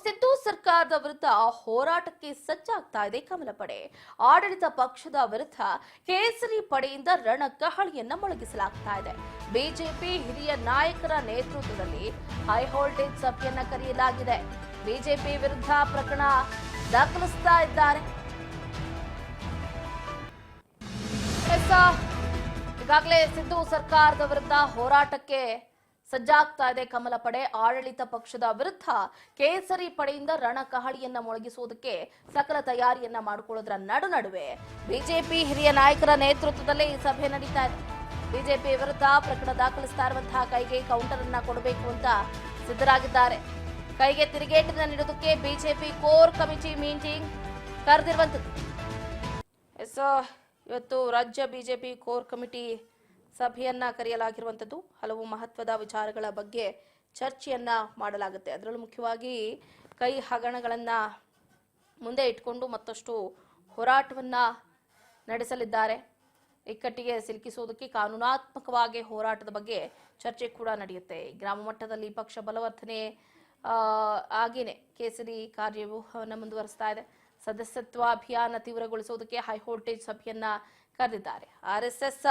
ಸಿದ್ದು ಸರ್ಕಾರದ ವಿರುದ್ಧ ಹೋರಾಟಕ್ಕೆ ಸಜ್ಜಾಗ್ತಾ ಇದೆ ಕಮಲ ಪಡೆ. ಆಡಳಿತ ಪಕ್ಷದ ವಿರುದ್ಧ ಕೇಸರಿ ಪಡೆಯಿಂದ ರಣಕಹಳಿಯನ್ನ ಮೊಳಗಿಸಲಾಗ್ತಾ ಇದೆ. ಬಿಜೆಪಿ ಹಿರಿಯ ನಾಯಕರ ನೇತೃತ್ವದಲ್ಲಿ ಹೈವೋಲ್ಟೇಜ್ ಸಭೆಯನ್ನ ಕರೆಯಲಾಗಿದೆ. ಬಿಜೆಪಿ ವಿರುದ್ಧ ಪ್ರಕರಣ ದಾಖಲಿಸ್ತಾ ಇದ್ದಾರೆ. ಈಗಾಗಲೇ ಸಿದ್ದು ಸರ್ಕಾರದ ವಿರುದ್ಧ ಹೋರಾಟಕ್ಕೆ ಸಜ್ಜಾಗ್ತಾ ಇದೆ ಕಮಲ ಪಡೆ. ಆಡಳಿತ ಪಕ್ಷದ ವಿರುದ್ಧ ಕೇಸರಿ ಪಡೆಯಿಂದ ರಣಕಹಳಿಯನ್ನ ಮೊಳಗಿಸುವುದಕ್ಕೆ ಸಕಲ ತಯಾರಿಯನ್ನ ಮಾಡಿಕೊಳ್ಳೋದ್ರ ನಡುವೆ ಬಿಜೆಪಿ ಹಿರಿಯ ನಾಯಕರ ನೇತೃತ್ವದಲ್ಲಿ ಈ ಸಭೆ ನಡೀತಾ ಇದೆ. ಬಿಜೆಪಿ ವಿರುದ್ಧ ಪ್ರಕರಣ ದಾಖಲಿಸ್ತಾ ಇರುವಂತಹ ಕೈಗೆ ಕೌಂಟರ್ ಅನ್ನ ಕೊಡಬೇಕು ಅಂತ ಸಿದ್ಧರಾಗಿದ್ದಾರೆ. ಕೈಗೆ ತಿರುಗೇಟನ್ನ ನೀಡೋದಕ್ಕೆ ಬಿಜೆಪಿ ಕೋರ್ ಕಮಿಟಿ ಮೀಟಿಂಗ್ ಕರೆದಿರುವಂತದ್ದು. ಇವತ್ತು ರಾಜ್ಯ ಬಿಜೆಪಿ ಕೋರ್ ಕಮಿಟಿ ಸಭೆಯನ್ನ ಕರೆಯಲಾಗಿರುವಂಥದ್ದು. ಹಲವು ಮಹತ್ವದ ವಿಚಾರಗಳ ಬಗ್ಗೆ ಚರ್ಚೆಯನ್ನ ಮಾಡಲಾಗುತ್ತೆ. ಅದರಲ್ಲೂ ಮುಖ್ಯವಾಗಿ ಕೈ ಹಗರಣಗಳನ್ನ ಮುಂದೆ ಇಟ್ಕೊಂಡು ಮತ್ತಷ್ಟು ಹೋರಾಟವನ್ನ ನಡೆಸಲಿದ್ದಾರೆ. ಇಕ್ಕಟ್ಟಿಗೆ ಸಿಲುಕಿಸುವುದಕ್ಕೆ ಕಾನೂನಾತ್ಮಕವಾಗಿ ಹೋರಾಟದ ಬಗ್ಗೆ ಚರ್ಚೆ ಕೂಡ ನಡೆಯುತ್ತೆ. ಗ್ರಾಮ ಮಟ್ಟದಲ್ಲಿ ಪಕ್ಷ ಬಲವರ್ಧನೆ ಆಗೇನೆ ಕೇಸರಿ ಕಾರ್ಯವ್ಯೂಹವನ್ನು ಮುಂದುವರಿಸ್ತಾ ಇದೆ. ಸದಸ್ಯತ್ವ ಅಭಿಯಾನ ತೀವ್ರಗೊಳಿಸುವುದಕ್ಕೆ ಹೈವೋಲ್ಟೇಜ್ ಸಭೆಯನ್ನ ಕರೆದಿದ್ದಾರೆ. ಆರ್ಎಸ್ಎಸ್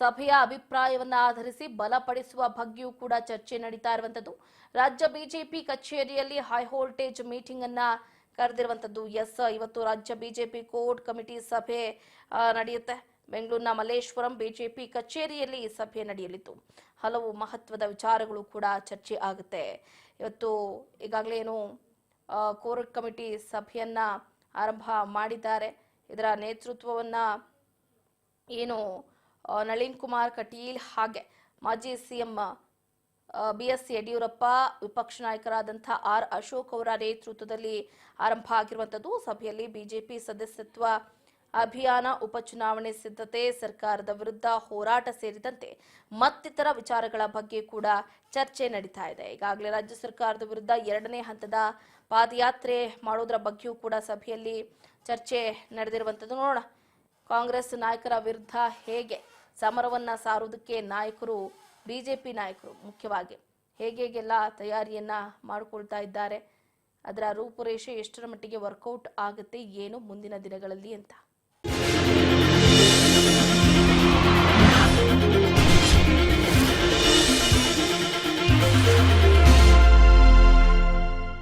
ಸಭೆಯ ಅಭಿಪ್ರಾಯವನ್ನ ಆಧರಿಸಿ ಬಲಪಡಿಸುವ ಬಗ್ಗೆಯೂ ಕೂಡ ಚರ್ಚೆ ನಡೀತಾ ಇರುವಂತದ್ದು. ರಾಜ್ಯ ಬಿಜೆಪಿ ಕಚೇರಿಯಲ್ಲಿ ಹೈವೋಲ್ಟೇಜ್ ಮೀಟಿಂಗ್ ಅನ್ನ ಕರೆದಿರುವಂತದ್ದು. ಇವತ್ತು ರಾಜ್ಯ ಬಿಜೆಪಿ ಕೋರ್ ಕಮಿಟಿ ಸಭೆ ನಡೆಯುತ್ತೆ. ಬೆಂಗಳೂರಿನ ಮಲ್ಲೇಶ್ವರಂ ಬಿಜೆಪಿ ಕಚೇರಿಯಲ್ಲಿ ಸಭೆ ನಡೆಯಲಿದ್ದು ಹಲವು ಮಹತ್ವದ ವಿಚಾರಗಳು ಕೂಡ ಚರ್ಚೆ ಆಗುತ್ತೆ. ಇವತ್ತು ಈಗಾಗಲೇ ಕೋರ್ ಕಮಿಟಿ ಸಭೆಯನ್ನ ಆರಂಭ ಮಾಡಿದ್ದಾರೆ. ಇದರ ನೇತೃತ್ವವನ್ನ ನಳಿನ್ ಕುಮಾರ್ ಕಟೀಲ್ ಹಾಗೆ ಮಾಜಿ ಸಿಎಂ BS ಯಡಿಯೂರಪ್ಪ, ವಿಪಕ್ಷ ನಾಯಕರಾದಂತಹ ಆರ್ ಅಶೋಕ್ ಅವರ ನೇತೃತ್ವದಲ್ಲಿ ಆರಂಭ ಆಗಿರುವಂತದ್ದು. ಸಭೆಯಲ್ಲಿ ಬಿಜೆಪಿ ಸದಸ್ಯತ್ವ ಅಭಿಯಾನ, ಉಪಚುನಾವಣೆ ಸಿದ್ಧತೆ, ಸರ್ಕಾರದ ವಿರುದ್ಧ ಹೋರಾಟ ಸೇರಿದಂತೆ ಮತ್ತಿತರ ವಿಚಾರಗಳ ಬಗ್ಗೆ ಕೂಡ ಚರ್ಚೆ ನಡೀತಾ ಇದೆ. ಈಗಾಗಲೇ ರಾಜ್ಯ ಸರ್ಕಾರದ ವಿರುದ್ಧ 2ನೇ ಹಂತದ ಪಾದಯಾತ್ರೆ ಮಾಡೋದ್ರ ಬಗ್ಗೆಯೂ ಕೂಡ ಸಭೆಯಲ್ಲಿ ಚರ್ಚೆ ನಡೆದಿರುವಂತದ್ದು. ನೋಡೋಣ ಕಾಂಗ್ರೆಸ್ ನಾಯಕರ ವಿರುದ್ಧ ಹೇಗೆ ಸಮರವನ್ನ ಸಾರುವುದಕ್ಕೆ ಬಿಜೆಪಿ ನಾಯಕರು ಮುಖ್ಯವಾಗಿ ಹೇಗೆಲ್ಲ ತಯಾರಿಯನ್ನ ಮಾಡಿಕೊಳ್ತಾ ಇದ್ದಾರೆ, ಅದರ ರೂಪುರೇಷೆ ಎಷ್ಟರ ಮಟ್ಟಿಗೆ ವರ್ಕೌಟ್ ಆಗುತ್ತೆ ಏನು ಮುಂದಿನ ದಿನಗಳಲ್ಲಿ ಅಂತ.